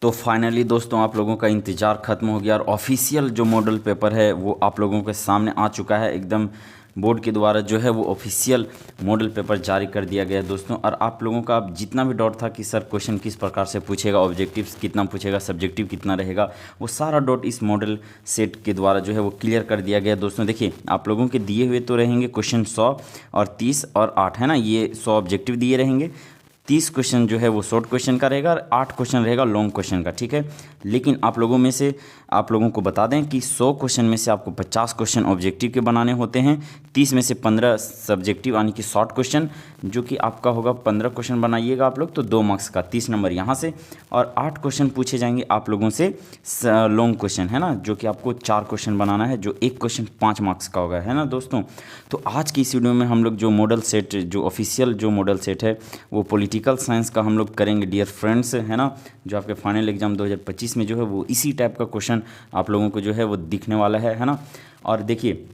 तो फाइनली दोस्तों आप लोगों का इंतज़ार ख़त्म हो गया और ऑफिशियल जो मॉडल पेपर है वो आप लोगों के सामने आ चुका है। एकदम बोर्ड के द्वारा जो है वो ऑफिशियल मॉडल पेपर जारी कर दिया गया है दोस्तों। और आप लोगों का जितना भी डाउट था कि सर क्वेश्चन किस प्रकार से पूछेगा, ऑब्जेक्टिव्स कितना पूछेगा, सब्जेक्टिव कितना रहेगा, वो सारा डाउट इस मॉडल सेट के द्वारा जो है वो क्लियर कर दिया गया है दोस्तों। देखिए आप लोगों के दिए हुए तो रहेंगे क्वेश्चन 100 और 30 और 8 है ना, ये 100 ऑब्जेक्टिव दिए रहेंगे। 30 क्वेश्चन जो है वो शॉर्ट क्वेश्चन का रहेगा और 8 क्वेश्चन रहेगा लॉन्ग क्वेश्चन का, ठीक है। लेकिन आप लोगों में से आप लोगों को बता दें कि 100 क्वेश्चन में से आपको 50 क्वेश्चन ऑब्जेक्टिव के बनाने होते हैं, 30 में से 15 सब्जेक्टिव यानी कि शॉर्ट क्वेश्चन, जो कि आपका होगा 15 क्वेश्चन बनाइएगा आप लोग तो 2 मार्क्स का 30 नंबर यहाँ से, और 8 क्वेश्चन पूछे जाएंगे आप लोगों से लॉन्ग क्वेश्चन है ना, जो कि आपको 4 क्वेश्चन बनाना है, जो एक क्वेश्चन 5 मार्क्स का होगा है ना दोस्तों। तो आज की इस वीडियो में हम लोग जो मॉडल सेट, जो ऑफिशियल जो मॉडल सेट है वो पॉलिटिकल साइंस का हम लोग करेंगे डियर फ्रेंड्स, है ना। जो आपके फाइनल एग्जाम 2025 में जो है वो इसी टाइप का क्वेश्चन आप लोगों को जो है वो दिखने वाला है ना। और देखिए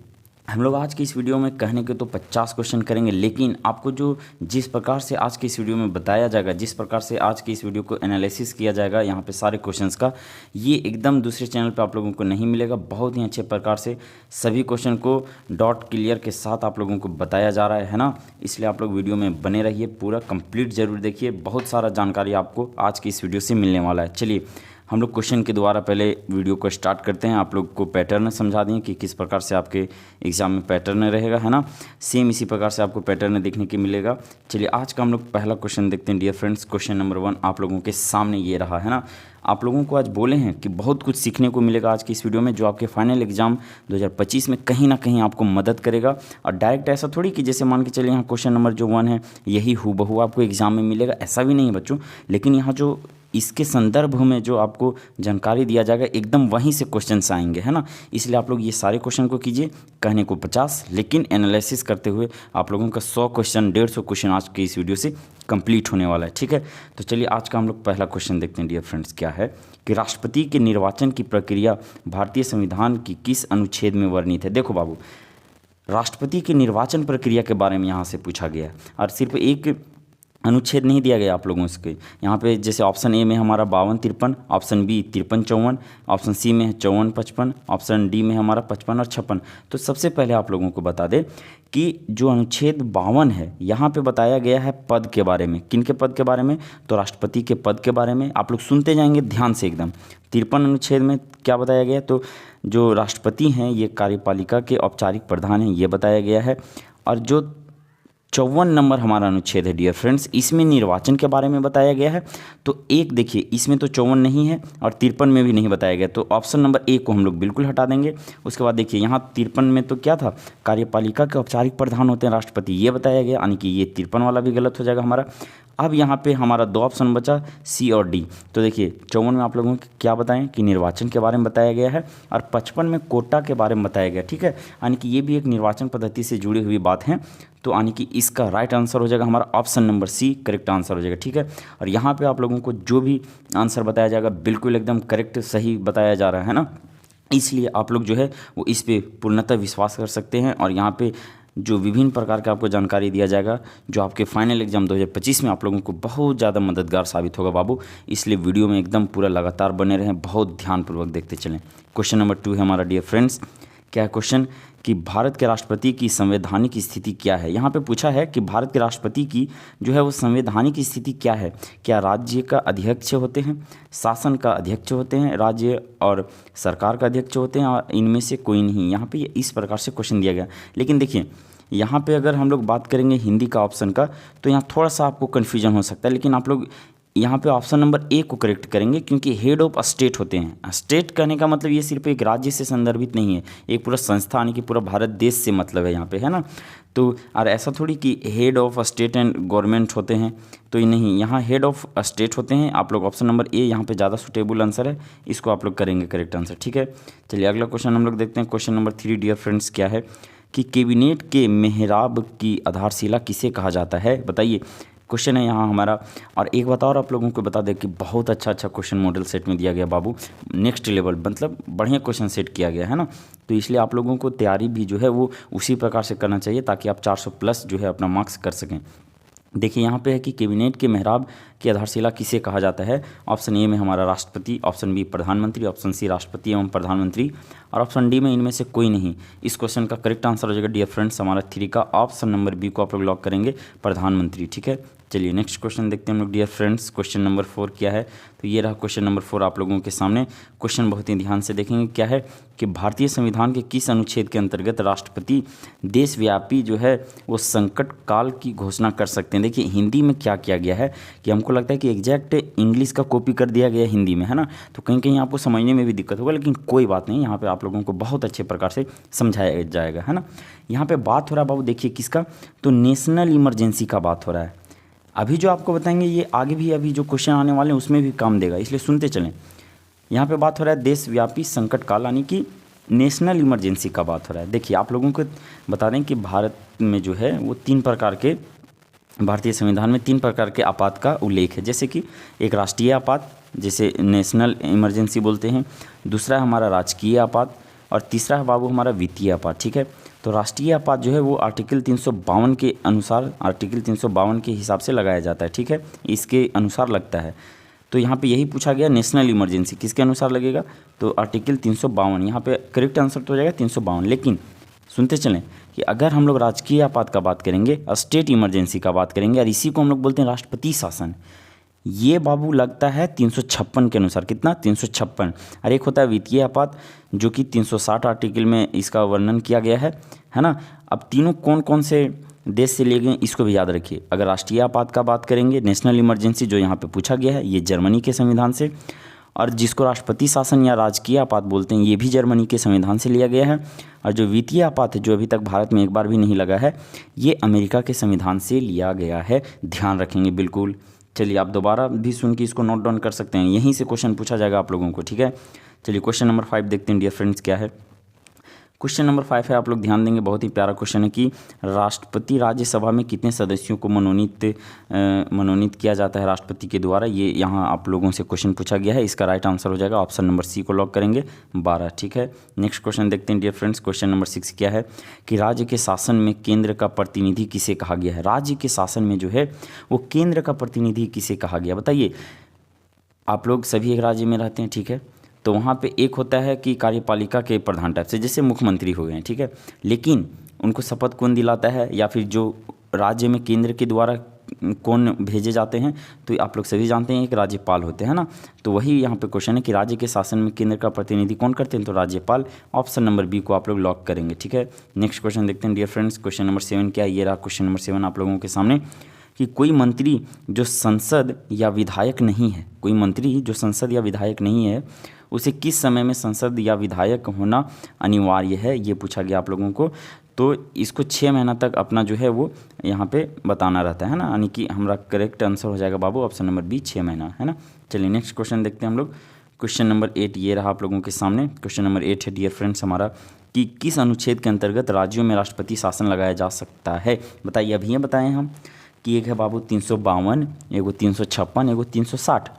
हम लोग आज की इस वीडियो में कहने के तो 50 क्वेश्चन करेंगे, लेकिन आपको जो जिस प्रकार से आज की इस वीडियो में बताया जाएगा, जिस प्रकार से आज की इस वीडियो को एनालिसिस किया जाएगा यहाँ पे सारे क्वेश्चंस का, ये एकदम दूसरे चैनल पे आप लोगों को नहीं मिलेगा। बहुत ही अच्छे प्रकार से सभी क्वेश्चन को डॉट क्लियर के साथ आप लोगों को बताया जा रहा है ना। इसलिए आप लोग वीडियो में बने रहिए, पूरा कंप्लीट जरूर देखिए, बहुत सारा जानकारी आपको आज की इस वीडियो से मिलने वाला है। चलिए हम लोग क्वेश्चन के द्वारा पहले वीडियो को स्टार्ट करते हैं। आप लोग को पैटर्न समझा दें कि किस प्रकार से आपके एग्जाम में पैटर्न रहेगा, है ना। सेम इसी प्रकार से आपको पैटर्न देखने के मिलेगा। चलिए आज का हम लोग पहला क्वेश्चन देखते हैं डियर फ्रेंड्स। क्वेश्चन नंबर 1 आप लोगों के सामने ये रहा है ना। आप लोगों को आज बोले हैं कि बहुत कुछ सीखने को मिलेगा आज की इस वीडियो में, जो आपके फाइनल एग्जाम 2025 में कहीं ना कहीं आपको मदद करेगा। और डायरेक्ट ऐसा थोड़ी कि जैसे मान के चलिए यहाँ क्वेश्चन नंबर जो 1 है यही हूबहू आपको एग्जाम में मिलेगा, ऐसा भी नहीं है बच्चों। लेकिन यहाँ जो इसके संदर्भ में जो आपको जानकारी दिया जाएगा एकदम वहीं से क्वेश्चंस आएंगे, है ना। इसलिए आप लोग ये सारे क्वेश्चन को कीजिए, कहने को 50 लेकिन एनालिसिस करते हुए आप लोगों का 100 क्वेश्चन 150 क्वेश्चन आज की इस वीडियो से कंप्लीट होने वाला है, ठीक है। तो चलिए आज का हम लोग पहला क्वेश्चन देखते हैं डियर फ्रेंड्स। क्या है कि राष्ट्रपति के निर्वाचन की प्रक्रिया भारतीय संविधान की किस अनुच्छेद में वर्णित है। देखो बाबू, राष्ट्रपति के निर्वाचन प्रक्रिया के बारे में यहाँ से पूछा गया है और सिर्फ एक अनुच्छेद नहीं दिया गया आप लोगों से यहाँ पे। जैसे ऑप्शन ए में हमारा 52-53, ऑप्शन बी 53-54, ऑप्शन सी में है 54-55, ऑप्शन डी में हमारा 55 और 56। तो सबसे पहले आप लोगों को बता दें कि जो अनुच्छेद 52 है यहाँ पे बताया गया है पद के बारे में। किन के पद के बारे में? तो राष्ट्रपति के पद के बारे में। आप लोग सुनते जाएंगे ध्यान से एकदम। 53 अनुच्छेद में क्या बताया गया? तो जो राष्ट्रपति हैं ये कार्यपालिका के औपचारिक प्रधान हैं, ये बताया गया है। और जो 54 नंबर हमारा अनुच्छेद है डियर फ्रेंड्स, इसमें निर्वाचन के बारे में बताया गया है। तो एक देखिए इसमें तो 54 नहीं है और 53 में भी नहीं बताया गया, तो ऑप्शन नंबर ए को हम लोग बिल्कुल हटा देंगे। उसके बाद देखिए यहाँ 53 में तो क्या था, कार्यपालिका के औपचारिक प्रधान होते हैं राष्ट्रपति, ये बताया गया, यानी कि ये 53 वाला भी गलत हो जाएगा हमारा। अब यहाँ पे हमारा 2 ऑप्शन बचा सी और डी। तो देखिए 54 में आप लोगों को क्या बताएं कि निर्वाचन के बारे में बताया गया है और 55 में कोटा के बारे में बताया गया, ठीक है। यानी कि ये भी एक निर्वाचन पद्धति से जुड़ी हुई बात है। तो यानी कि इसका राइट आंसर हो जाएगा हमारा option number C, correct answer हो जाएगा, ठीक है। और यहाँ पे आप लोगों को जो भी आंसर बताया जाएगा बिल्कुल एकदम करेक्ट सही बताया जा रहा है ना। इसलिए आप लोग जो है वो इस पे पूर्णतः विश्वास कर सकते हैं। और यहाँ पे जो विभिन्न प्रकार का आपको जानकारी दिया जाएगा जो आपके फाइनल एग्जाम 2025 में आप लोगों को बहुत ज़्यादा मददगार साबित होगा बाबू। इसलिए वीडियो में एकदम पूरा लगातार बने रहें, बहुत ध्यानपूर्वक देखते चलें। क्वेश्चन नंबर 2 है हमारा डियर फ्रेंड्स। क्या है क्वेश्चन कि भारत के राष्ट्रपति की संवैधानिक स्थिति क्या है। यहाँ पे पूछा है कि भारत के राष्ट्रपति की जो है वो संवैधानिक स्थिति क्या है। क्या राज्य का अध्यक्ष होते हैं, शासन का अध्यक्ष होते हैं, राज्य और सरकार का अध्यक्ष होते हैं, और इनमें से कोई नहीं। यहाँ पे इस प्रकार से क्वेश्चन दिया गया। लेकिन देखिए यहाँ पे अगर हम लोग बात करेंगे हिंदी का ऑप्शन का, तो यहाँ थोड़ा सा आपको कन्फ्यूजन हो सकता है। लेकिन आप लोग यहाँ पे ऑप्शन नंबर ए को करेक्ट करेंगे, क्योंकि हेड ऑफ स्टेट होते हैं। स्टेट कहने का मतलब ये सिर्फ एक राज्य से संदर्भित नहीं है, एक पूरा संस्था यानी कि पूरा भारत देश से मतलब है यहाँ पे, है ना। तो और ऐसा थोड़ी कि head of state and government होते हैं, तो ये नहीं, यहाँ हेड ऑफ स्टेट होते हैं। आप लोग ऑप्शन नंबर ए यहाँ पे ज़्यादा सुटेबल आंसर है, इसको आप लोग करेंगे करेक्ट आंसर, ठीक है। चलिए अगला क्वेश्चन हम लोग देखते हैं। क्वेश्चन नंबर 3 डियर फ्रेंड्स क्या है कि कैबिनेट के मेहराब की आधारशिला किसे कहा जाता है, बताइए। क्वेश्चन है यहाँ हमारा। और एक बात और आप लोगों को बता दें कि बहुत अच्छा क्वेश्चन मॉडल सेट में दिया गया बाबू, नेक्स्ट लेवल, मतलब बढ़िया क्वेश्चन सेट किया गया है ना। तो इसलिए आप लोगों को तैयारी भी जो है वो उसी प्रकार से करना चाहिए ताकि आप 400 प्लस जो है अपना मार्क्स कर सकें। देखिए यहाँ पे है कि कैबिनेट के मेहराब की आधारशिला किसे कहा जाता है। ऑप्शन ए में हमारा राष्ट्रपति, ऑप्शन बी प्रधानमंत्री, ऑप्शन सी राष्ट्रपति एवं प्रधानमंत्री और ऑप्शन डी में इनमें से कोई नहीं। इस क्वेश्चन का करेक्ट आंसर हो जाएगा डियर फ्रेंड्स हमारा 3 का ऑप्शन नंबर बी को आप लोग लॉक करेंगे, प्रधानमंत्री। ठीक है, चलिए नेक्स्ट क्वेश्चन देखते हैं हम लोग डियर फ्रेंड्स। क्वेश्चन नंबर 4 क्या है, तो ये रहा क्वेश्चन नंबर 4 आप लोगों के सामने। क्वेश्चन बहुत ही ध्यान से देखेंगे। क्या है कि भारतीय संविधान के किस अनुच्छेद के अंतर्गत राष्ट्रपति देशव्यापी जो है वो संकट काल की घोषणा कर सकते हैं। देखिए हिंदी में क्या किया गया है कि हमको लगता है कि एग्जैक्ट इंग्लिश का कॉपी कर दिया गया हिंदी में, है ना, तो कहीं कहीं आपको समझने में भी दिक्कत होगा, लेकिन कोई बात नहीं, यहाँ पे आप लोगों को बहुत अच्छे प्रकार से समझाया जाएगा, है ना। यहाँ पे बात हो रहा है बाबू देखिए किसका, तो नेशनल इमरजेंसी का बात हो रहा है। अभी जो आपको बताएंगे ये आगे भी अभी जो क्वेश्चन आने वाले हैं उसमें भी काम देगा, इसलिए सुनते चलें। यहाँ पे बात हो रहा है देशव्यापी संकट काल यानी कि नेशनल इमरजेंसी का बात हो रहा है। देखिए आप लोगों को बता दें कि भारत में जो है वो 3 प्रकार के, भारतीय संविधान में 3 प्रकार के आपात का उल्लेख है। जैसे कि एक राष्ट्रीय आपात जिसे नेशनल इमरजेंसी बोलते हैं, दूसरा है हमारा राजकीय आपात और तीसरा है बाबू हमारा वित्तीय आपात। ठीक है, तो राष्ट्रीय आपात जो है वो आर्टिकल 352 के अनुसार, आर्टिकल 352 के हिसाब से लगाया जाता है। ठीक है, इसके अनुसार लगता है। तो यहाँ पे यही पूछा गया नेशनल इमरजेंसी किसके अनुसार लगेगा, तो आर्टिकल 352, यहाँ पे करेक्ट आंसर तो हो जाएगा 352। लेकिन सुनते चलें कि अगर हम लोग राजकीय आपात का बात करेंगे, स्टेट इमरजेंसी का बात करेंगे और इसी को हम लोग बोलते हैं राष्ट्रपति शासन, ये बाबू लगता है 356 के अनुसार। कितना, 356। और एक होता है वित्तीय आपात जो कि 360 आर्टिकल में इसका वर्णन किया गया है ना। अब तीनों कौन कौन से देश से लिए गए इसको भी याद रखिए। अगर राष्ट्रीय आपात का बात करेंगे, नेशनल इमरजेंसी जो यहाँ पे पूछा गया है, ये जर्मनी के संविधान से, और जिसको राष्ट्रपति शासन या राजकीय आपात बोलते हैं ये भी जर्मनी के संविधान से लिया गया है। और जो वित्तीय आपात है जो अभी तक भारत में एक बार भी नहीं लगा है, ये अमेरिका के संविधान से लिया गया है, ध्यान रखेंगे बिल्कुल। चलिए आप दोबारा भी सुन के इसको नोट डाउन कर सकते हैं, यहीं से क्वेश्चन पूछा जाएगा आप लोगों को। ठीक है, चलिए क्वेश्चन नंबर 5 देखते हैं डियर फ्रेंड्स क्या है। क्वेश्चन नंबर 5 है, आप लोग ध्यान देंगे, बहुत ही प्यारा क्वेश्चन है कि राष्ट्रपति राज्यसभा में कितने सदस्यों को मनोनीत किया जाता है राष्ट्रपति के द्वारा। ये यहाँ आप लोगों से क्वेश्चन पूछा गया है, इसका राइट आंसर हो जाएगा ऑप्शन नंबर सी को लॉक करेंगे, 12। ठीक है, नेक्स्ट क्वेश्चन देखते हैं डियर फ्रेंड्स। क्वेश्चन नंबर 6 क्या है कि राज्य के शासन में केंद्र का प्रतिनिधि किसे कहा गया है। राज्य के शासन में जो है वो केंद्र का प्रतिनिधि किसे कहा गया, बताइए। आप लोग सभी एक राज्य में रहते हैं, ठीक है, तो वहाँ पे एक होता है कि कार्यपालिका के प्रधान टाइप से, जैसे मुख्यमंत्री हो गए हैं, ठीक है, लेकिन उनको शपथ कौन दिलाता है या फिर जो राज्य में केंद्र के द्वारा कौन भेजे जाते हैं, तो आप लोग सभी जानते हैं एक राज्यपाल होते हैं ना। तो वही यहाँ पे क्वेश्चन है कि राज्य के शासन में केंद्र का प्रतिनिधि कौन करते हैं, तो राज्यपाल। ऑप्शन नंबर बी को आप लोग लॉक करेंगे। ठीक है, नेक्स्ट क्वेश्चन देखते हैं डियर फ्रेंड्स। क्वेश्चन नंबर 7 क्या है, ये रहा क्वेश्चन नंबर 7 आप लोगों के सामने कि कोई मंत्री जो संसद या विधायक नहीं है, कोई मंत्री जो संसद या विधायक नहीं है उसे किस समय में संसद या विधायक होना अनिवार्य है, ये पूछा गया आप लोगों को। तो इसको 6 महीना तक अपना जो है वो यहाँ पे बताना रहता है ना, यानी कि हमारा करेक्ट आंसर हो जाएगा बाबू ऑप्शन नंबर बी, 6 महीना, है ना। चलिए नेक्स्ट क्वेश्चन देखते हैं हम लोग। क्वेश्चन नंबर 8 ये रहा आप लोगों के सामने। क्वेश्चन नंबर 8 है डियर फ्रेंड्स हमारा कि किस अनुच्छेद के अंतर्गत राज्यों में राष्ट्रपति शासन लगाया जा सकता है, बताइए। अभी ये बताएं हम कि एक है बाबू 352, एगो 356, एगो 360।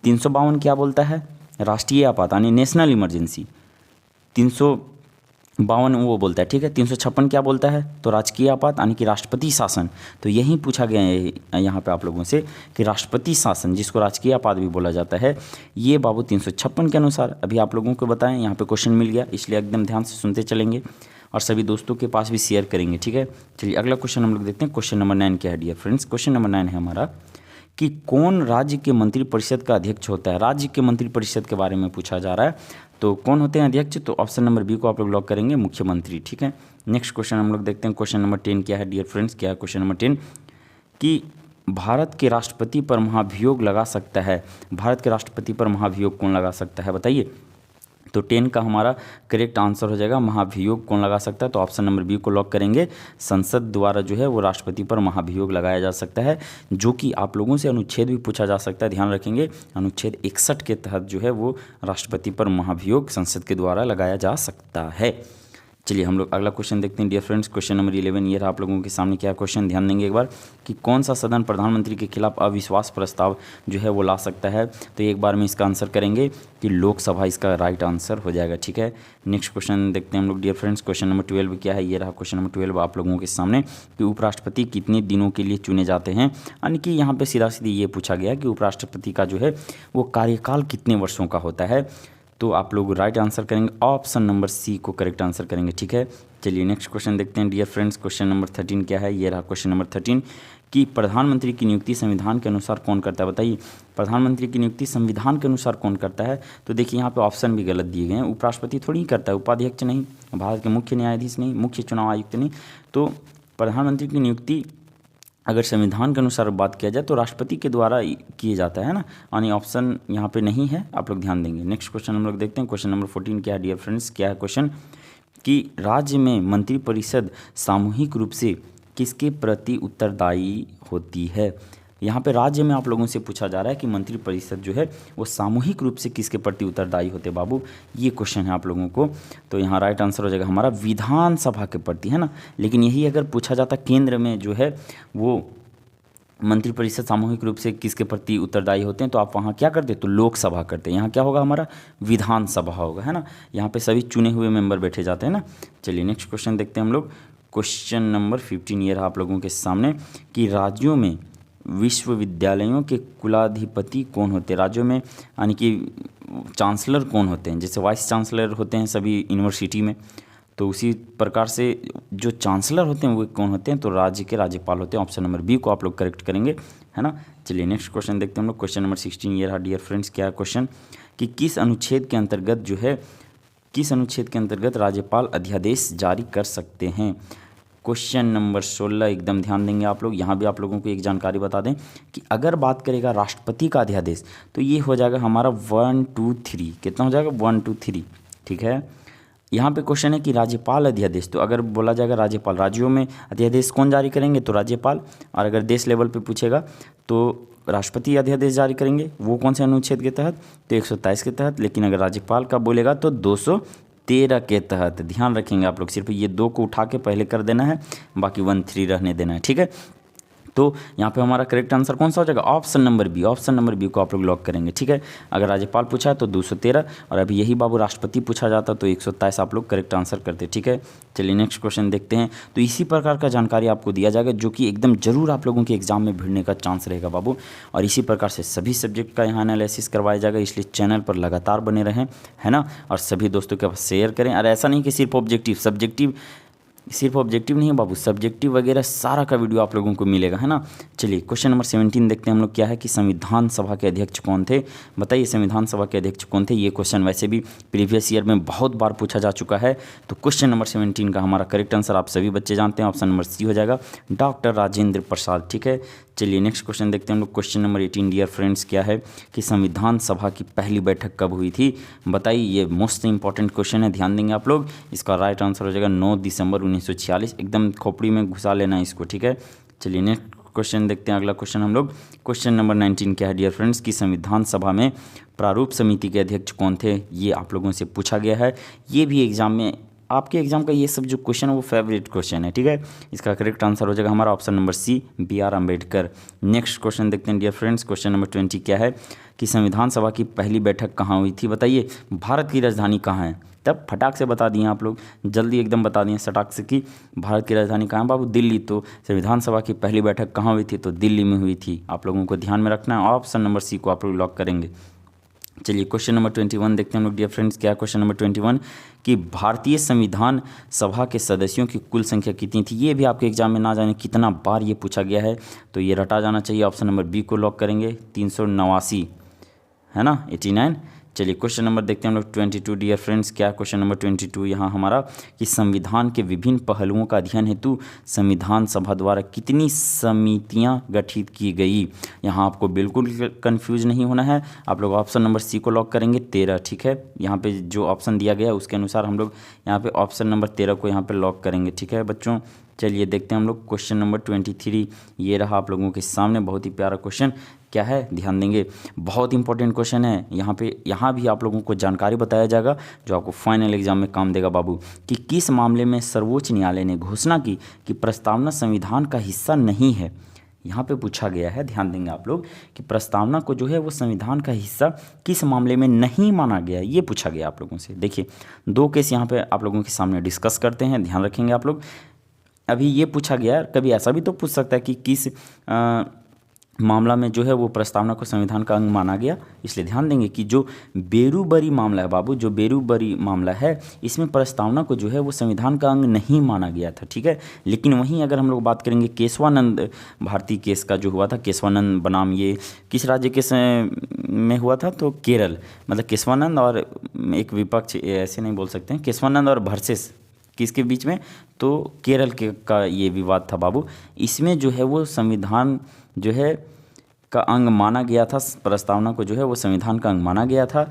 352 क्या बोलता है, राष्ट्रीय आपात यानी नेशनल इमरजेंसी। 352 वो बोलता है, ठीक है। 356 क्या बोलता है, तो राजकीय आपात यानी कि राष्ट्रपति शासन। तो यही पूछा गया है यहाँ पे आप लोगों से कि राष्ट्रपति शासन जिसको राजकीय आपात भी बोला जाता है, ये बाबू 356 के अनुसार अभी आप लोगों को बताएं। यहाँ पे क्वेश्चन मिल गया, इसलिए एकदम ध्यान से सुनते चलेंगे और सभी दोस्तों के पास भी शेयर करेंगे, ठीक है। चलिए अगला क्वेश्चन हम लोग देखते हैं। क्वेश्चन नंबर 9 क्या है डियर फ्रेंड्स। क्वेश्चन नंबर 9 है हमारा कि कौन राज्य के मंत्रिपरिषद का अध्यक्ष होता है। राज्य के मंत्रिपरिषद के बारे में पूछा जा रहा है, तो कौन होते हैं अध्यक्ष, तो ऑप्शन नंबर बी को आप लोग लॉक करेंगे, मुख्यमंत्री। ठीक है, नेक्स्ट क्वेश्चन हम लोग देखते हैं। क्वेश्चन नंबर 10 क्या है डियर फ्रेंड्स, क्या है क्वेश्चन नंबर 10 कि भारत के राष्ट्रपति पर महाभियोग लगा सकता है। भारत के राष्ट्रपति पर महाभियोग कौन लगा सकता है, बताइए। तो 10 का हमारा करेक्ट आंसर हो जाएगा महाभियोग कौन लगा सकता है, तो ऑप्शन नंबर बी को लॉक करेंगे। संसद द्वारा जो है वो राष्ट्रपति पर महाभियोग लगाया जा सकता है, जो कि आप लोगों से अनुच्छेद भी पूछा जा सकता है, ध्यान रखेंगे। अनुच्छेद 61 के तहत जो है वो राष्ट्रपति पर महाभियोग संसद के द्वारा लगाया जा सकता है। चलिए हम लोग अगला क्वेश्चन देखते हैं डियर फ्रेंड्स। क्वेश्चन नंबर 11 ये रहा आप लोगों के सामने। क्या क्वेश्चन, ध्यान देंगे एक बार कि कौन सा सदन प्रधानमंत्री के खिलाफ अविश्वास प्रस्ताव जो है वो ला सकता है। तो एक बार में इसका आंसर करेंगे कि लोकसभा इसका राइट आंसर हो जाएगा। ठीक है, नेक्स्ट क्वेश्चन देखते हैं हम लोग डियर फ्रेंड्स। क्वेश्चन नंबर 12 क्या है, ये रहा क्वेश्चन नंबर 12 आप लोगों के सामने कि उपराष्ट्रपति कितने दिनों के लिए चुने जाते हैं। यानी कि यहाँ पे सीधा सीधी ये पूछा गया कि उपराष्ट्रपति का जो है वो कार्यकाल कितने वर्षों का होता है। तो आप लोग राइट आंसर करेंगे, ऑप्शन नंबर सी को करेक्ट आंसर करेंगे। ठीक है, चलिए नेक्स्ट क्वेश्चन देखते हैं डियर फ्रेंड्स। क्वेश्चन नंबर 13 क्या है, ये रहा क्वेश्चन नंबर 13 कि प्रधानमंत्री की नियुक्ति संविधान के अनुसार कौन करता है। बताइए, प्रधानमंत्री की नियुक्ति संविधान के अनुसार कौन करता है। तो देखिए यहाँ पे ऑप्शन भी गलत दिए गए हैं। उपराष्ट्रपति थोड़ी ही करता है, उपाध्यक्ष नहीं, भारत के मुख्य न्यायाधीश नहीं, मुख्य चुनाव आयुक्त नहीं। तो प्रधानमंत्री की नियुक्ति अगर संविधान के अनुसार बात किया जाए तो राष्ट्रपति के द्वारा किया जाता है ना, यानी ऑप्शन यहाँ पे नहीं है, आप लोग ध्यान देंगे। नेक्स्ट क्वेश्चन हम लोग देखते हैं। क्वेश्चन नंबर 14 क्या है डियर फ्रेंड्स। क्या है क्वेश्चन कि राज्य में मंत्रिपरिषद सामूहिक रूप से किसके प्रति उत्तरदायी होती है। यहाँ पे राज्य में आप लोगों से पूछा जा रहा है कि मंत्रिपरिषद जो है वो सामूहिक रूप से किसके प्रति उत्तरदायी होते बाबू, ये क्वेश्चन है आप लोगों को। तो यहाँ राइट आंसर हो जाएगा हमारा विधानसभा के प्रति, है ना। लेकिन यही अगर पूछा जाता केंद्र में जो है वो मंत्रिपरिषद सामूहिक रूप से किसके प्रति उत्तरदायी होते हैं, तो आप वहाँ क्या करते, तो लोकसभा करते हैं। यहाँ क्या होगा हमारा विधानसभा होगा, है ना। यहाँ पे सभी चुने हुए मेंबर बैठे जाते हैं ना। चलिए नेक्स्ट क्वेश्चन देखते हैं हम लोग। क्वेश्चन नंबर 15 ये रहा आप लोगों के सामने कि राज्यों में विश्वविद्यालयों के कुलाधिपति कौन होते हैं। राज्यों में यानी कि चांसलर कौन होते हैं। जैसे वाइस चांसलर होते हैं सभी यूनिवर्सिटी में, तो उसी प्रकार से जो चांसलर होते हैं वो कौन होते हैं, तो राज्य के राज्यपाल होते हैं। ऑप्शन नंबर बी को आप लोग करेक्ट करेंगे, है ना। चलिए नेक्स्ट क्वेश्चन देखते हैं हम लोग। क्वेश्चन नंबर 16 ये रहा डियर फ्रेंड्स। क्या है क्वेश्चन कि किस अनुच्छेद के अंतर्गत जो है, किस अनुच्छेद के अंतर्गत राज्यपाल अध्यादेश जारी कर सकते हैं। क्वेश्चन नंबर 16 एकदम ध्यान देंगे आप लोग। यहाँ भी आप लोगों को एक जानकारी बता दें कि अगर बात करेगा राष्ट्रपति का अध्यादेश तो ये हो जाएगा हमारा 1 2 3, कितना हो जाएगा 1 2 3। ठीक है, यहाँ पे क्वेश्चन है कि राज्यपाल अध्यादेश, तो अगर बोला जाएगा राज्यपाल, राज्यों में अध्यादेश कौन जारी करेंगे, तो राज्यपाल। और अगर देश लेवल पे पूछेगा तो राष्ट्रपति अध्यादेश जारी करेंगे, वो कौन से अनुच्छेद के तहत, तो 127 के तहत। लेकिन अगर राज्यपाल का बोलेगा तो 213 के तहत। ध्यान रखेंगे आप लोग, सिर्फ ये 2 को उठा के पहले कर देना है, बाकी 1 3 रहने देना है। ठीक है, तो यहाँ पे हमारा करेक्ट आंसर कौन सा हो जाएगा, option number B. Option number B को आप लोग लॉक करेंगे। ठीक है, अगर राज्यपाल पूछा है तो 213, और अभी यही बाबू राष्ट्रपति पूछा जाता तो 127 आप लोग करेक्ट आंसर करते। ठीक है, चलिए नेक्स्ट क्वेश्चन देखते हैं। तो इसी प्रकार का जानकारी आपको दिया जाएगा जो कि एकदम जरूर आप लोगों के एग्जाम में भिड़ने का चांस रहेगा बाबू। और इसी प्रकार से सभी सब्जेक्ट का यहाँ एनालिसिस करवाया जाएगा, इसलिए चैनल पर लगातार बने रहें, है ना। और सभी दोस्तों के पास शेयर करें। और ऐसा नहीं कि सिर्फ ऑब्जेक्टिव, सिर्फ ऑब्जेक्टिव नहीं है बाबू, सब्जेक्टिव वगैरह सारा का वीडियो आप लोगों को मिलेगा, है ना। चलिए क्वेश्चन नंबर 17 देखते हैं हम लोग। क्या है कि संविधान सभा के अध्यक्ष कौन थे। बताइए संविधान सभा के अध्यक्ष कौन थे। ये क्वेश्चन वैसे भी प्रीवियस ईयर में बहुत बार पूछा जा चुका है। तो क्वेश्चन नंबर 17 का हमारा करेक्ट आंसर आप सभी बच्चे जानते हैं, ऑप्शन नंबर सी हो जाएगा, डॉक्टर राजेंद्र प्रसाद। ठीक है, चलिए नेक्स्ट क्वेश्चन देखते हैं हम लोग। Question number 18 dear friends. क्या है कि संविधान सभा की पहली बैठक कब हुई थी। बताइए, ये मोस्ट इंपॉर्टेंट क्वेश्चन है, ध्यान देंगे आप लोग। इसका राइट आंसर हो जाएगा 9 दिसंबर 1946। एकदम खोपड़ी में घुसा लेना है इसको। ठीक है, चलिए नेक्स्ट क्वेश्चन देखते हैं। अगला क्वेश्चन हम लोग क्वेश्चन नंबर 19 क्या है डियर फ्रेंड्स कि संविधान सभा में प्रारूप समिति के अध्यक्ष कौन थे। ये आप लोगों से पूछा गया है। ये भी एग्जाम में, आपके एग्जाम का ये सब जो क्वेश्चन है वो फेवरेट क्वेश्चन है। ठीक है, इसका करेक्ट आंसर हो जाएगा हमारा option number C, BR Ambedkar. Next question देखते हैं डियर फ्रेंड्स। क्वेश्चन नंबर 20 क्या है कि संविधान सभा की पहली बैठक कहाँ हुई थी। बताइए भारत की राजधानी कहाँ है। तब फटाक से बता दिए आप लोग, जल्दी एकदम बता दिए सटाक से कि भारत की राजधानी कहाँ है बाबू, दिल्ली। तो संविधान सभा की पहली बैठक कहाँ हुई थी, तो दिल्ली में हुई थी। आप लोगों को ध्यान में रखना है, ऑप्शन नंबर सी को आप लोग लॉक करेंगे। चलिए क्वेश्चन नंबर 21 देखते हैं हम लोग डियर फ्रेंड्स। क्या क्वेश्चन नंबर 21 कि भारतीय संविधान सभा के सदस्यों की कुल संख्या कितनी थी। ये भी आपके एग्जाम में ना जाने कितना बार ये पूछा गया है, तो ये रटा जाना चाहिए। ऑप्शन नंबर बी को लॉक करेंगे, 389, है ना, 89। चलिए क्वेश्चन नंबर देखते हैं हम लोग 22 डियर फ्रेंड्स। क्या क्वेश्चन नंबर 22 यहाँ हमारा कि संविधान के विभिन्न पहलुओं का अध्ययन हेतु संविधान सभा द्वारा कितनी समितियाँ गठित की गई। यहाँ आपको बिल्कुल कंफ्यूज नहीं होना है, आप लोग ऑप्शन नंबर सी को लॉक करेंगे, 13। ठीक है, यहाँ पे जो ऑप्शन दिया गया है उसके अनुसार हम लोग यहाँ पे ऑप्शन नंबर 13 को यहाँ पे लॉक करेंगे। ठीक है बच्चों, चलिए देखते हैं हम लोग क्वेश्चन नंबर 23। ये रहा आप लोगों के सामने, बहुत ही प्यारा क्वेश्चन। क्या है, ध्यान देंगे। बहुत इंपॉर्टेंट क्वेश्चन है यहाँ भी आप लोगों को जानकारी बताया जाएगा जो आपको फाइनल एग्जाम में काम देगा बाबू। कि किस मामले में सर्वोच्च न्यायालय ने घोषणा की कि प्रस्तावना संविधान का हिस्सा नहीं है। यहाँ पे पूछा गया है, ध्यान देंगे आप लोग, कि प्रस्तावना को जो है वो संविधान का हिस्सा किस मामले में नहीं माना गया, ये पूछा गया आप लोगों से। देखिए 2 केस यहाँ पे आप लोगों के सामने डिस्कस करते हैं, ध्यान रखेंगे आप लोग। अभी ये पूछा गया, कभी ऐसा भी तो पूछ सकता है कि किस मामला में जो है वो प्रस्तावना को संविधान का अंग माना गया। इसलिए ध्यान देंगे कि जो बेरूबरी मामला है बाबू, जो बेरूबरी मामला है, इसमें प्रस्तावना को जो है वो संविधान का अंग नहीं माना गया था, ठीक है। लेकिन वहीं अगर हम लोग बात करेंगे केशवानंद भारती केस का जो हुआ था, केशवानंद बनाम ये किस राज्य के में हुआ था, तो केरल, मतलब केशवानंद और एक विपक्ष, ऐसे नहीं बोल सकते हैं, केशवानंद और वर्सेस किसके बीच में, तो केरल के का ये विवाद था बाबू। इसमें जो है वो संविधान जो है का अंग माना गया था, प्रस्तावना को जो है वो संविधान का अंग माना गया था।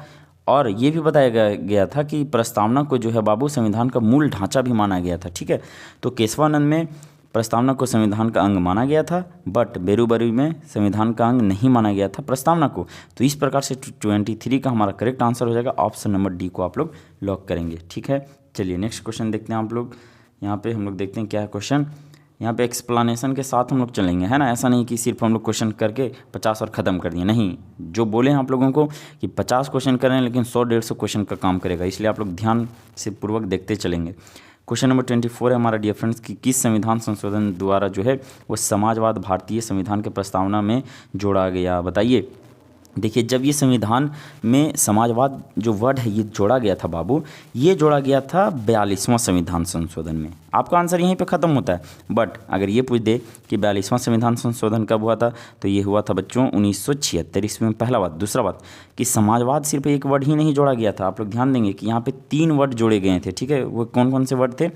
और ये भी बताया गया था कि प्रस्तावना को जो है बाबू संविधान का मूल ढांचा भी माना गया था, ठीक है। तो केशवानंद में प्रस्तावना को संविधान का अंग माना गया था, बट बेरूबरी में संविधान का अंग नहीं माना गया था प्रस्तावना को। तो इस प्रकार से 23 का हमारा करेक्ट आंसर हो जाएगा, ऑप्शन नंबर डी को आप लोग लॉक करेंगे, ठीक है। चलिए नेक्स्ट क्वेश्चन देखते हैं आप लोग। यहाँ पे हम लोग देखते हैं क्या है क्वेश्चन। यहाँ पे एक्सप्लेनेशन के साथ हम लोग चलेंगे, है ना। ऐसा नहीं कि सिर्फ हम लोग क्वेश्चन करके 50 और ख़त्म कर दिए, नहीं। जो बोले हैं आप लोगों को कि 50 क्वेश्चन करें लेकिन 100-150 क्वेश्चन का काम करेगा, इसलिए आप लोग ध्यान से पूर्वक देखते चलेंगे। क्वेश्चन नंबर 24 है हमारा डियर फ्रेंड्स कि किस संविधान संशोधन द्वारा जो है वो समाजवाद भारतीय संविधान के प्रस्तावना में जोड़ा गया, बताइए। देखिए जब ये संविधान में समाजवाद जो वर्ड है ये जोड़ा गया था बाबू, ये जोड़ा गया था 42वां संविधान संशोधन में। आपका आंसर यहीं पे ख़त्म होता है। बट अगर ये पूछ दे कि 42वां संविधान संशोधन कब हुआ था, तो ये हुआ था बच्चों 1976 ईस्वी में। पहला बात। दूसरा बात कि समाजवाद सिर्फ एक वर्ड ही नहीं जोड़ा गया था, आप लोग ध्यान देंगे कि यहाँ पे 3 वर्ड जोड़े गए थे, ठीक है। वो कौन कौन से वर्ड थे,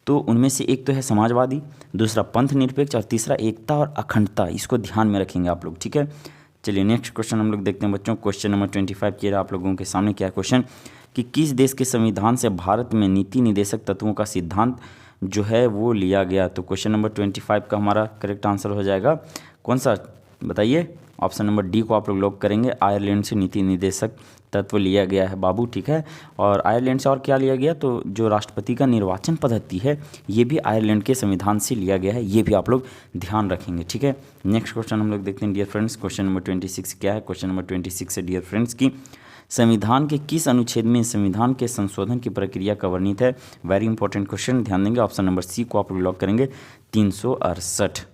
तो उनमें से एक तो है समाजवादी, दूसरा पंथ निरपेक्ष और तीसरा एकता और अखंडता। इसको ध्यान में रखेंगे आप लोग, ठीक है। चलिए नेक्स्ट क्वेश्चन हम लोग देखते हैं बच्चों। क्वेश्चन नंबर 25 किया रहा आप लोगों के सामने। क्या क्वेश्चन कि किस देश के संविधान से भारत में नीति निर्देशक तत्वों का सिद्धांत जो है वो लिया गया। तो क्वेश्चन नंबर 25 का हमारा करेक्ट आंसर हो जाएगा कौन सा, बताइए। ऑप्शन नंबर डी को आप लोग लॉक करेंगे। आयरलैंड से नीति निर्देशक तत्व लिया गया है बाबू, ठीक है। और आयरलैंड से और क्या लिया गया, तो जो राष्ट्रपति का निर्वाचन पद्धति है ये भी आयरलैंड के संविधान से लिया गया है, ये भी आप लोग ध्यान रखेंगे, ठीक है। नेक्स्ट क्वेश्चन हम लोग देखते हैं डियर फ्रेंड्स। क्वेश्चन नंबर 26 क्या है। क्वेश्चन नंबर 26 है डियर फ्रेंड्स की संविधान के किस अनुच्छेद में संविधान के संशोधन की प्रक्रिया का वर्णित है। वेरी इंपॉर्टेंट क्वेश्चन, ध्यान देंगे। ऑप्शन नंबर सी को आप लोग लॉक करेंगे 368।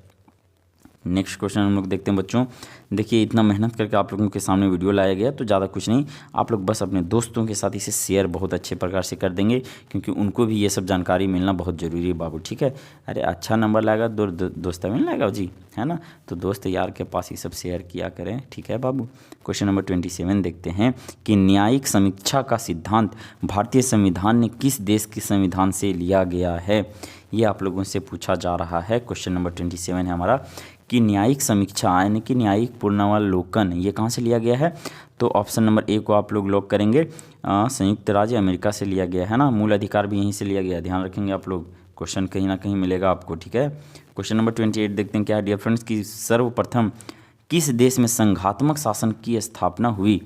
नेक्स्ट क्वेश्चन हम लोग देखते हैं बच्चों। देखिए इतना मेहनत करके आप लोगों के सामने वीडियो लाया गया, तो ज़्यादा कुछ नहीं, आप लोग बस अपने दोस्तों के साथ इसे शेयर बहुत अच्छे प्रकार से कर देंगे, क्योंकि उनको भी ये सब जानकारी मिलना बहुत ज़रूरी है बाबू, ठीक है। अरे अच्छा नंबर लाएगा दोस्त मिल जाएगा जी, है ना। तो दोस्त यार के पास ये सब शेयर किया करें, ठीक है बाबू। क्वेश्चन नंबर 27 देखते हैं कि न्यायिक समीक्षा का सिद्धांत भारतीय संविधान ने किस देश के संविधान से लिया गया है, ये आप लोगों से पूछा जा रहा है। क्वेश्चन नंबर 27 है हमारा कि न्यायिक समीक्षा यानी कि न्यायिक पुनरावलोकन ये कहाँ से लिया गया है। तो ऑप्शन नंबर ए को आप लोग लॉक करेंगे। संयुक्त राज्य अमेरिका से लिया गया है ना, मूल अधिकार भी यहीं से लिया गया है, ध्यान रखेंगे आप लोग। क्वेश्चन कहीं ना कहीं मिलेगा आपको, ठीक है। क्वेश्चन नंबर 28 देखते हैं क्या है डियर फ्रेंड्स की सर्वप्रथम किस देश में संघात्मक शासन की स्थापना हुई।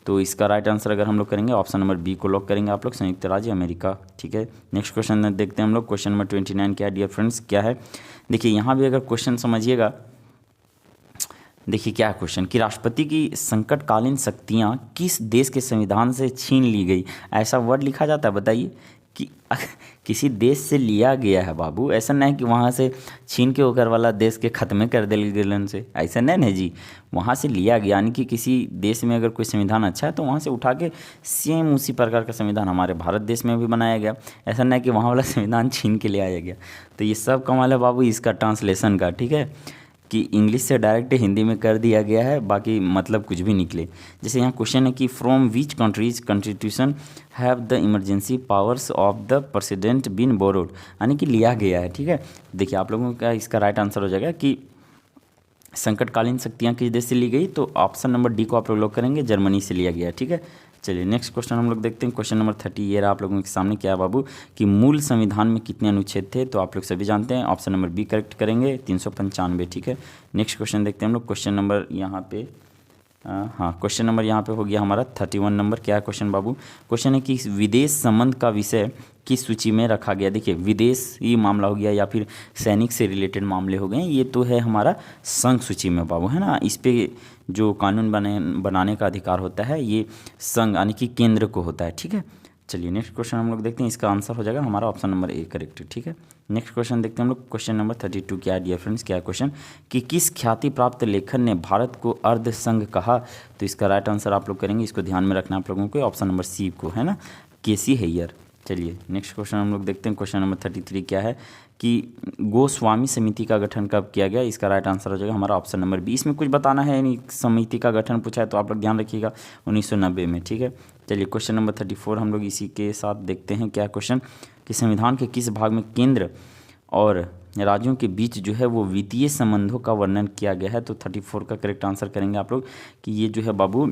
तो इसका राइट आंसर अगर हम लोग करेंगे ऑप्शन नंबर बी को लॉक करेंगे आप लोग, संयुक्त राज्य अमेरिका, ठीक है। नेक्स्ट क्वेश्चन देखते हैं हम लोग। क्वेश्चन नंबर 29 क्या है डियर फ्रेंड्स, क्या है देखिए यहाँ भी अगर क्वेश्चन समझिएगा। देखिए क्या है क्वेश्चन कि राष्ट्रपति की संकटकालीन शक्तियाँ किस देश के संविधान से छीन ली गई, ऐसा वर्ड लिखा जाता है, बताइए। कि किसी देश से लिया गया है बाबू, ऐसा नहीं कि वहाँ से छीन के होकर वाला देश के ख़त्म कर दिल गिलन से, ऐसा नहीं जी। वहाँ से लिया गया यानी कि किसी देश में अगर कोई संविधान अच्छा है तो वहाँ से उठा के सेम उसी प्रकार का संविधान हमारे भारत देश में भी बनाया गया, ऐसा नहीं कि वहाँ वाला संविधान छीन के ले आया गया। तो ये सब कमाल है बाबू इसका ट्रांसलेशन का, ठीक है, कि इंग्लिश से डायरेक्ट हिंदी में कर दिया गया है, बाकी मतलब कुछ भी निकले। जैसे यहाँ क्वेश्चन है कि from which countries constitution have the emergency powers of the president been borrowed, यानी कि लिया गया है, ठीक है। देखिए आप लोगों का इसका राइट आंसर हो जाएगा कि संकटकालीन शक्तियाँ किस देश से ली गई, तो ऑप्शन नंबर डी को आप लोग करेंगे, जर्मनी से लिया गया, ठीक है। चलिए नेक्स्ट क्वेश्चन हम लोग देखते हैं। क्वेश्चन नंबर 30 ये रहा आप लोगों के सामने। क्या है बाबू कि मूल संविधान में कितने अनुच्छेद थे? तो आप लोग सभी जानते हैं, ऑप्शन नंबर बी करेक्ट करेंगे, 395। ठीक है, नेक्स्ट क्वेश्चन देखते हैं हम लोग। क्वेश्चन नंबर यहाँ पे क्वेश्चन नंबर यहाँ पे हो गया हमारा 31 नंबर। क्या है क्वेश्चन बाबू? क्वेश्चन है कि विदेश संबंध का विषय किस सूची में रखा गया? देखिए, विदेश ये मामला हो गया या फिर सैनिक से रिलेटेड मामले हो गए, ये तो है हमारा संघ सूची में बाबू, है ना। इस पे जो कानून बनाने का अधिकार होता है ये संघ यानी कि केंद्र को होता है। ठीक है, चलिए नेक्स्ट क्वेश्चन हम लोग देखते हैं। इसका आंसर हो जाएगा हमारा ऑप्शन नंबर ए करेक्ट। ठीक है, नेक्स्ट क्वेश्चन देखते हैं हम लोग। क्वेश्चन नंबर 32 क्या है डियर फ्रेंड्स? क्या है क्वेश्चन कि किस ख्याति प्राप्त लेखक ने भारत को अर्ध संघ कहा? तो इसका राइट आंसर आप लोग करेंगे, इसको ध्यान में रखना आप लोगों को, ऑप्शन नंबर सी को, है ना, केसी हैयर। चलिए नेक्स्ट क्वेश्चन हम लोग देखते हैं। क्वेश्चन नंबर 33 क्या है कि गोस्वामी समिति का गठन कब किया गया? इसका राइट आंसर हो जाएगा हमारा ऑप्शन नंबर बी। इसमें कुछ बताना है नहीं, समिति का गठन पूछा है तो आप लोग ध्यान रखिएगा, 1990 में। ठीक है, चलिए क्वेश्चन नंबर 34 हम लोग इसी के साथ देखते हैं। क्या क्वेश्चन कि संविधान के किस भाग में केंद्र और राज्यों के बीच जो है वो वित्तीय संबंधों का वर्णन किया गया है? तो 34 का करेक्ट आंसर करेंगे आप लोग कि ये जो है बाबू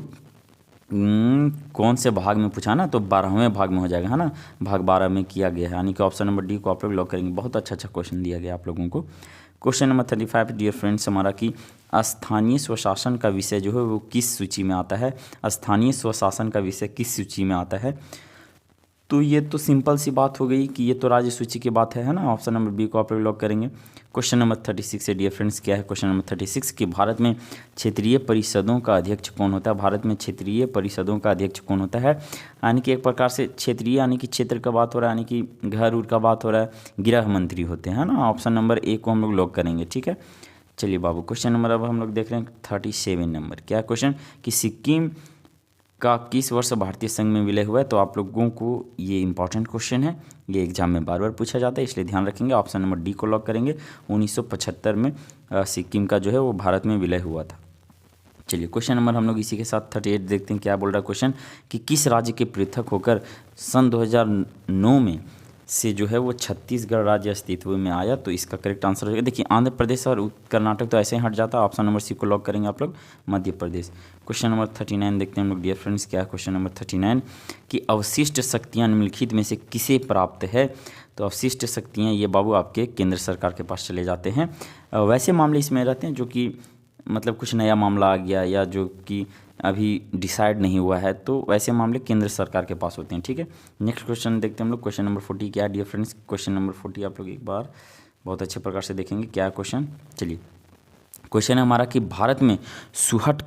कौन से भाग में पूछा ना, तो 12वें भाग में हो जाएगा, है ना, भाग 12 में किया गया है, यानी कि ऑप्शन नंबर डी को आप लोग लॉक करेंगे। बहुत अच्छा क्वेश्चन दिया गया आप लोगों को। क्वेश्चन नंबर 35 डियर फ्रेंड्स हमारा कि स्थानीय स्वशासन का विषय जो है वो किस सूची में आता है? स्थानीय स्वशासन का विषय किस सूची में आता है? तो ये तो सिंपल सी बात हो गई कि ये तो राज्य सूची की बात है ना, ऑप्शन नंबर बी को आप लोग लॉक करेंगे। क्वेश्चन नंबर 36 है डियर फ्रेंड्स। क्या है क्वेश्चन नंबर 36 कि भारत में क्षेत्रीय परिषदों का अध्यक्ष कौन होता है? भारत में क्षेत्रीय परिषदों का अध्यक्ष कौन होता है? यानी कि एक प्रकार से क्षेत्रीय यानी कि क्षेत्र का बात हो रहा है, यानी कि घर उर का बात हो रहा है, गृह मंत्री होते हैं ना, ऑप्शन नंबर ए को हम लोग लॉक करेंगे। ठीक है, चलिए बाबू क्वेश्चन नंबर अब हम लोग देख रहे हैं 37 नंबर। क्या क्वेश्चन कि सिक्किम का किस वर्ष भारतीय संघ में विलय हुआ है? तो आप लोगों को ये इंपॉर्टेंट क्वेश्चन है, ये एग्जाम में बार बार पूछा जाता है, इसलिए ध्यान रखेंगे, ऑप्शन नंबर डी को लॉक करेंगे। 1975 में सिक्किम का जो है वो भारत में विलय हुआ था। चलिए क्वेश्चन नंबर हम लोग इसी के साथ 38 देखते हैं। क्या बोल रहा है क्वेश्चन कि किस राज्य के पृथक होकर सन 2009 में से जो है वो छत्तीसगढ़ राज्य अस्तित्व में आया? तो इसका करेक्ट आंसर हो जाएगा, देखिए आंध्र प्रदेश और कर्नाटक तो ऐसे ही हट जाता है, ऑप्शन नंबर सी को लॉक करेंगे आप लोग, मध्य प्रदेश। क्वेश्चन नंबर 39 देखते हैं हम लोग डियर फ्रेंड्स। क्या है क्वेश्चन नंबर 39 कि अवशिष्ट शक्तियाँ निम्नलिखित में से किसे प्राप्त है? तो अवशिष्ट शक्तियाँ ये बाबू आपके केंद्र सरकार के पास चले जाते हैं। वैसे मामले इसमें रहते हैं जो कि मतलब कुछ नया मामला आ गया या जो कि अभी डिसाइड नहीं हुआ है, तो वैसे मामले केंद्र सरकार के पास होते हैं। ठीक है, नेक्स्ट क्वेश्चन देखते हैं हम लोग। क्वेश्चन नंबर 40 क्या है डियर फ्रेंड्स? क्वेश्चन नंबर 40 आप लोग एक बार बहुत अच्छे प्रकार से देखेंगे। क्या है क्वेश्चन? चलिए क्वेश्चन है हमारा कि भारत में सुहट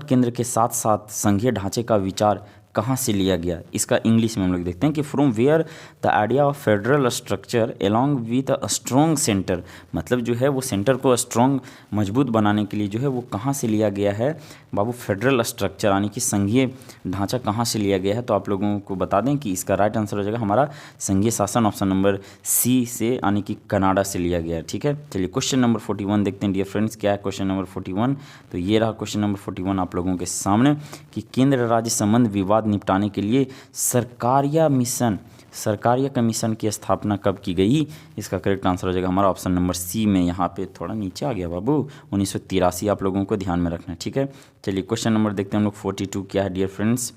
केंद्र के साथ साथ संघीय ढांचे का विचार कहाँ से लिया गया? इसका इंग्लिश में हम लोग देखते हैं कि from where the idea of federal structure along with a strong centre, मतलब जो है वो सेंटर को स्ट्रॉन्ग मजबूत बनाने के लिए जो है वो कहाँ से लिया गया है बाबू? फेडरल स्ट्रक्चर यानी कि संघीय ढांचा कहाँ से लिया गया है? तो आप लोगों को बता दें कि इसका राइट आंसर हो जाएगा हमारा संघीय शासन, ऑप्शन नंबर सी से, यानी कि कनाडा से लिया गया है। ठीक है, चलिए क्वेश्चन नंबर 41 देखते हैं डियर फ्रेंड्स। क्या है क्वेश्चन नंबर 41? तो ये रहा क्वेश्चन नंबर 41 आप लोगों के सामने कि केंद्र राज्य संबंध विवाद निपटाने के लिए सरकारिया कमीशन की स्थापना कब की गई? इसका करेक्ट आंसर हो जाएगा हमारा ऑप्शन नंबर सी में, यहाँ पे थोड़ा नीचे आ गया बाबू, 1983 आप लोगों को ध्यान में रखना है। ठीक है, चलिए क्वेश्चन नंबर देखते हैं हम लोग 42 क्या है डियर फ्रेंड्स?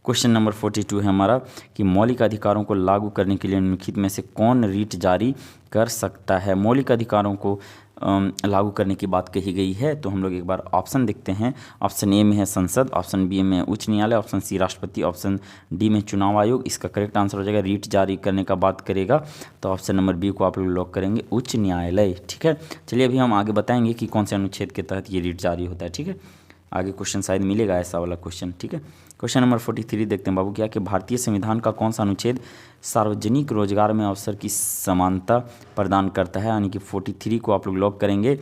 क्वेश्चन नंबर 42 है हमारा कि मौलिक अधिकारों को लागू करने के लिए निम्नलिखित में से कौन रीट जारी कर सकता है? मौलिक अधिकारों को लागू करने की बात कही गई है, तो हम लोग एक बार ऑप्शन देखते हैं। ऑप्शन ए में है संसद, ऑप्शन बी में उच्च न्यायालय, ऑप्शन सी राष्ट्रपति, ऑप्शन डी में चुनाव आयोग। इसका करेक्ट आंसर हो जाएगा रीट जारी करने का बात करेगा तो ऑप्शन नंबर बी को आप लोग लॉक करेंगे, उच्च न्यायालय। ठीक है, चलिए अभी हम आगे बताएंगे कि कौन से अनुच्छेद के तहत ये रीट जारी होता है। ठीक है, आगे क्वेश्चन शायद मिलेगा ऐसा वाला क्वेश्चन। ठीक है, क्वेश्चन नंबर 43 देखते हैं बाबू। क्या कि भारतीय संविधान का कौन सा अनुच्छेद सार्वजनिक रोजगार में अवसर की समानता प्रदान करता है? यानी कि 43 को आप लोग लॉक करेंगे।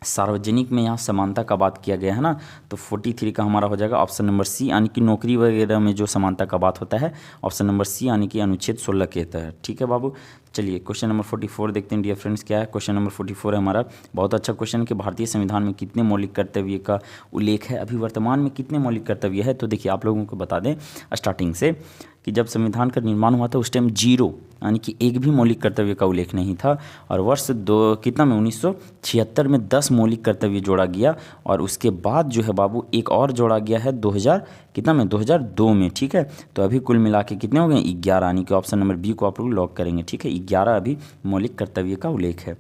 सार्वजनिक में यहाँ समानता का बात किया गया है ना, तो 43 का हमारा हो जाएगा ऑप्शन नंबर सी, यानी कि नौकरी वगैरह में जो समानता का बात होता है, ऑप्शन नंबर सी यानी कि अनुच्छेद 16 के तहत। ठीक है बाबू, चलिए क्वेश्चन नंबर 44 देखते हैं डियर फ्रेंड्स। क्या है क्वेश्चन नंबर 44 है हमारा, बहुत अच्छा क्वेश्चन कि भारतीय संविधान में कितने मौलिक कर्तव्य का उल्लेख है? अभी वर्तमान में कितने मौलिक कर्तव्य है? तो देखिए आप लोगों को बता दें स्टार्टिंग से कि जब संविधान का निर्माण हुआ था उस टाइम 0 यानी कि एक भी मौलिक कर्तव्य का उल्लेख नहीं था, और वर्ष 1976 में 10 मौलिक कर्तव्य जोड़ा गया, और उसके बाद जो है बाबू एक और जोड़ा गया है कितना में, 2002 में, ठीक है। तो अभी कुल मिला के कितने हो गए, 11, यानी कि ऑप्शन नंबर बी को आप लोग लॉक करेंगे, ठीक है। 11 अभी मौलिक कर्तव्य का उल्लेख है।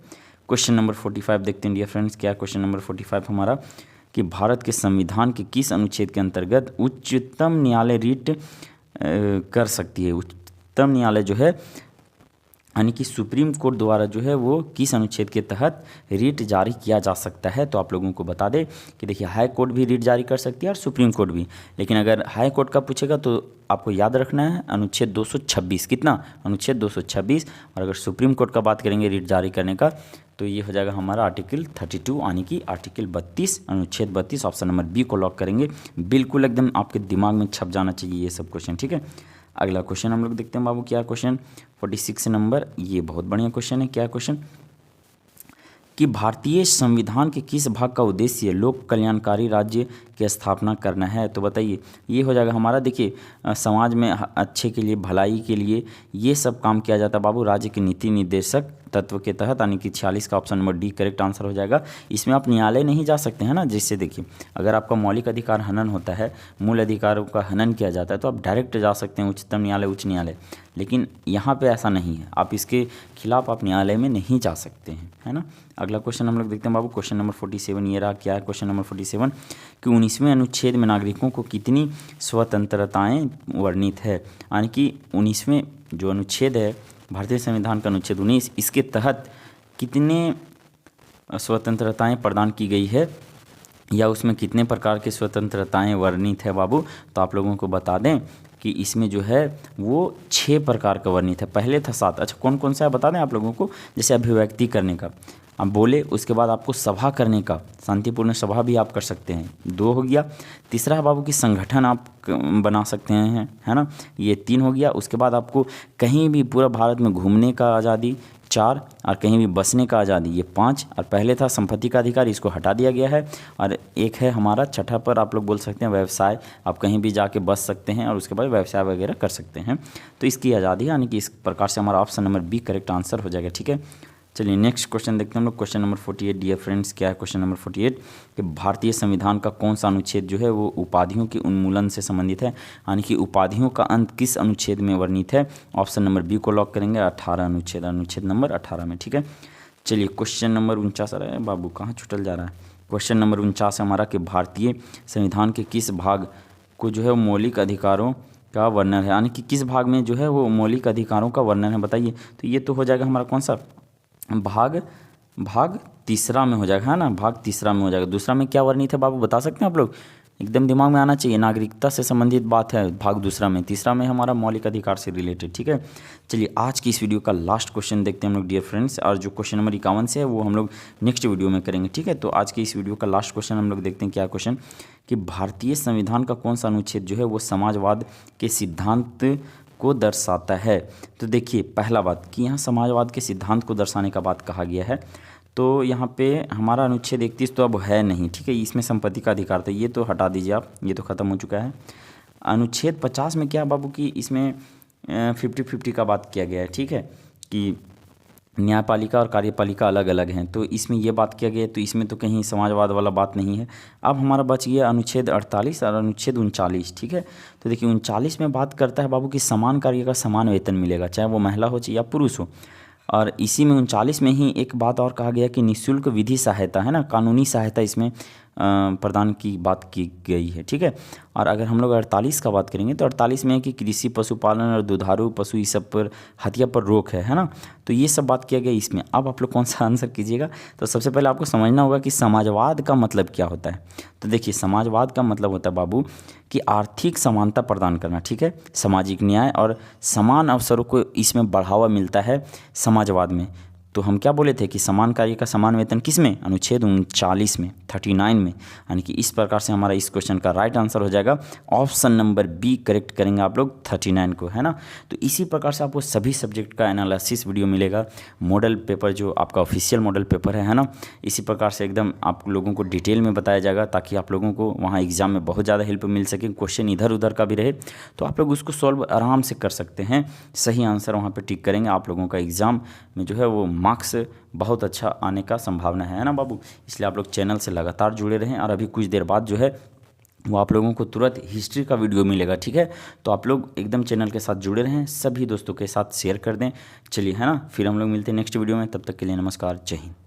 क्वेश्चन नंबर 45 देखते हैं डियर फ्रेंड्स, क्या क्वेश्चन नंबर 45 हमारा, कि भारत के संविधान के किस अनुच्छेद के अंतर्गत उच्चतम न्यायालय रीट कर सकती है। उच्चतम न्यायालय जो है यानी कि सुप्रीम कोर्ट द्वारा जो है वो किस अनुच्छेद के तहत रीट जारी किया जा सकता है। तो आप लोगों को बता दें कि देखिए हाई कोर्ट भी रीट जारी कर सकती है और सुप्रीम कोर्ट भी, लेकिन अगर हाई कोर्ट का पूछेगा तो आपको याद रखना है अनुच्छेद 226, कितना, अनुच्छेद 226। और अगर सुप्रीम कोर्ट का बात करेंगे रीट जारी करने का तो ये हो जाएगा हमारा आर्टिकल 32 यानी कि आर्टिकल 32, अनुच्छेद 32, ऑप्शन नंबर बी को लॉक करेंगे। बिल्कुल एकदम आपके दिमाग में छप जाना चाहिए ये सब क्वेश्चन, ठीक है। अगला क्वेश्चन हम लोग देखते हैं बाबू, क्या क्वेश्चन 46 नंबर, ये बहुत बढ़िया क्वेश्चन है। क्या क्वेश्चन, कि भारतीय संविधान के किस भाग का उद्देश्य लोक कल्याणकारी राज्य की स्थापना करना है। तो बताइए, ये हो जाएगा हमारा, देखिए समाज में अच्छे के लिए, भलाई के लिए ये सब काम किया जाता है बाबू, राज्य के नीति निर्देशक तत्व के तहत, यानी कि 46 का option number D correct answer हो जाएगा। इसमें आप न्यायालय नहीं जा सकते हैं ना, जिससे देखिए अगर आपका मौलिक अधिकार हनन होता है, मूल अधिकारों का हनन किया जाता है, तो आप डायरेक्ट जा सकते हैं उच्चतम न्यायालय, उच्च न्यायालय, लेकिन यहाँ पे ऐसा नहीं है, आप इसके खिलाफ आप न्यायालय में नहीं जा सकते हैं, है ना। अगला क्वेश्चन हम लोग देखते हैं बाबू, क्वेश्चन नंबर 47 ये रहा। क्या है क्वेश्चन नंबर 47, कि 19वें अनुच्छेद में नागरिकों को कितनी स्वतंत्रताएं वर्णित है। यानी कि 19वें जो अनुच्छेद है भारतीय संविधान का अनुच्छेद 19, इसके तहत कितने स्वतंत्रताएं प्रदान की गई है, या उसमें कितने प्रकार की स्वतंत्रताएं वर्णित है बाबू। तो आप लोगों को बता दें कि इसमें जो है वो 6 प्रकार का वर्णित है। पहले था 7, अच्छा कौन कौन सा है बता दें आप लोगों को, जैसे अभिव्यक्ति करने का आप बोले, उसके बाद आपको सभा करने का, शांतिपूर्ण सभा भी आप कर सकते हैं, 2 हो गया। तीसरा है बाबू कि संगठन आप बना सकते हैं, है ना, ये 3 हो गया। उसके बाद आपको कहीं भी पूरा भारत में घूमने का आज़ादी, 4, और कहीं भी बसने का आज़ादी, ये 5। और पहले था संपत्ति का अधिकार, इसको हटा दिया गया है। और एक है हमारा छठा पर आप लोग बोल सकते हैं व्यवसाय, आप कहीं भी जाके बस सकते हैं और उसके बाद व्यवसाय वगैरह कर सकते हैं, तो इसकी आज़ादी, यानी कि इस प्रकार से हमारा option number B correct answer हो जाएगा, ठीक है। चलिए नेक्स्ट क्वेश्चन देखते हैं हम लोग, क्वेश्चन नंबर 48 डियर फ्रेंड्स। क्या है क्वेश्चन नंबर 48, कि भारतीय संविधान का कौन सा अनुच्छेद जो है वो उपाधियों के उन्मूलन से संबंधित है, यानी कि उपाधियों का अंत किस अनुच्छेद में वर्णित है। ऑप्शन नंबर बी को लॉक करेंगे, 18 अनुच्छेद, अनुच्छेद नंबर 18 में, ठीक है। चलिए क्वेश्चन नंबर 49 आ रहा है बाबू, कहाँ छुटल जा रहा है। क्वेश्चन नंबर 49 है हमारा, कि भारतीय संविधान के किस भाग को जो है मौलिक अधिकारों का वर्णन है, यानी कि किस भाग में जो है वो मौलिक अधिकारों का वर्णन है, बताइए। तो ये तो हो जाएगा हमारा कौन सा, भाग तीसरा में हो जाएगा, है ना, भाग तीसरा में हो जाएगा। दूसरा में क्या वर्णित है बाबू, बता सकते हैं आप लोग, एकदम दिमाग में आना चाहिए, नागरिकता से संबंधित बात है भाग दूसरा में। तीसरा में हमारा मौलिक अधिकार से रिलेटेड, ठीक है। चलिए आज की इस वीडियो का लास्ट क्वेश्चन देखते हैं हम लोग डियर फ्रेंड्स, और जो क्वेश्चन नंबर 51 से है वो हम लोग नेक्स्ट वीडियो में करेंगे, ठीक है। तो आज की इस वीडियो का लास्ट क्वेश्चन हम लोग देखते हैं, क्या क्वेश्चन, कि भारतीय संविधान का कौन सा अनुच्छेद जो है वो समाजवाद के सिद्धांत को दर्शाता है। तो देखिए पहला बात कि यहाँ समाजवाद के सिद्धांत को दर्शाने का बात कहा गया है, तो यहाँ पे हमारा अनुच्छेद 31 तो अब है नहीं, ठीक है, इसमें संपत्ति का अधिकार था, ये तो हटा दीजिए आप, ये तो ख़त्म हो चुका है। अनुच्छेद 50 में क्या बाबू कि इसमें 50-50 का बात किया गया है, ठीक है, कि न्यायपालिका और कार्यपालिका अलग अलग हैं, तो इसमें ये बात किया गया, तो इसमें तो कहीं समाजवाद वाला बात नहीं है। अब हमारा बच गया अनुच्छेद 48 और अनुच्छेद 39, ठीक है। तो देखिए 39 में बात करता है बाबू कि समान कार्य का समान वेतन मिलेगा, चाहे वो महिला हो चाहे या पुरुष हो। और इसी में 39 में ही एक बात और कहा गया कि निःशुल्क विधि सहायता, है ना, कानूनी सहायता इसमें प्रदान की बात की गई है, ठीक है। और अगर हम लोग 48 का बात करेंगे तो 48 में है कि कृषि, पशुपालन और दुधारू पशु इस सब पर, हत्या पर रोक है ना, तो ये सब बात किया गया इसमें। अब आप लोग कौन सा आंसर कीजिएगा, तो सबसे पहले आपको समझना होगा कि समाजवाद का मतलब क्या होता है। तो देखिए समाजवाद का मतलब होता है बाबू कि आर्थिक समानता प्रदान करना, ठीक है, सामाजिक न्याय और समान अवसरों को इसमें बढ़ावा मिलता है समाजवाद में। तो हम क्या बोले थे कि समान कार्य का समान वेतन किस में, अनुच्छेद 39 में, 39 में, यानी कि इस प्रकार से हमारा इस क्वेश्चन का राइट आंसर हो जाएगा ऑप्शन नंबर बी करेक्ट करेंगे आप लोग 39 को, है ना। तो इसी प्रकार से आपको सभी सब्जेक्ट का एनालिसिस वीडियो मिलेगा, मॉडल पेपर जो आपका ऑफिशियल मॉडल पेपर है ना, इसी प्रकार से एकदम आप लोगों को डिटेल में बताया जाएगा, ताकि आप लोगों को वहाँ एग्जाम में बहुत ज़्यादा हेल्प मिल सके। क्वेश्चन इधर उधर का भी रहे तो आप लोग उसको सॉल्व आराम से कर सकते हैं, सही आंसर वहाँ पर टिक करेंगे, आप लोगों का एग्ज़ाम में जो है वो मार्क्स बहुत अच्छा आने का संभावना है ना बाबू। इसलिए आप लोग चैनल से लगातार जुड़े रहें, और अभी कुछ देर बाद जो है वो आप लोगों को तुरंत हिस्ट्री का वीडियो मिलेगा। ठीक है, तो आप लोग एकदम चैनल के साथ जुड़े रहें, सभी दोस्तों के साथ शेयर कर दें। चलिए है ना, फिर हम लोग मिलते हैं नेक्स्ट वीडियो में, तब तक के लिए नमस्कार, जय हिंद।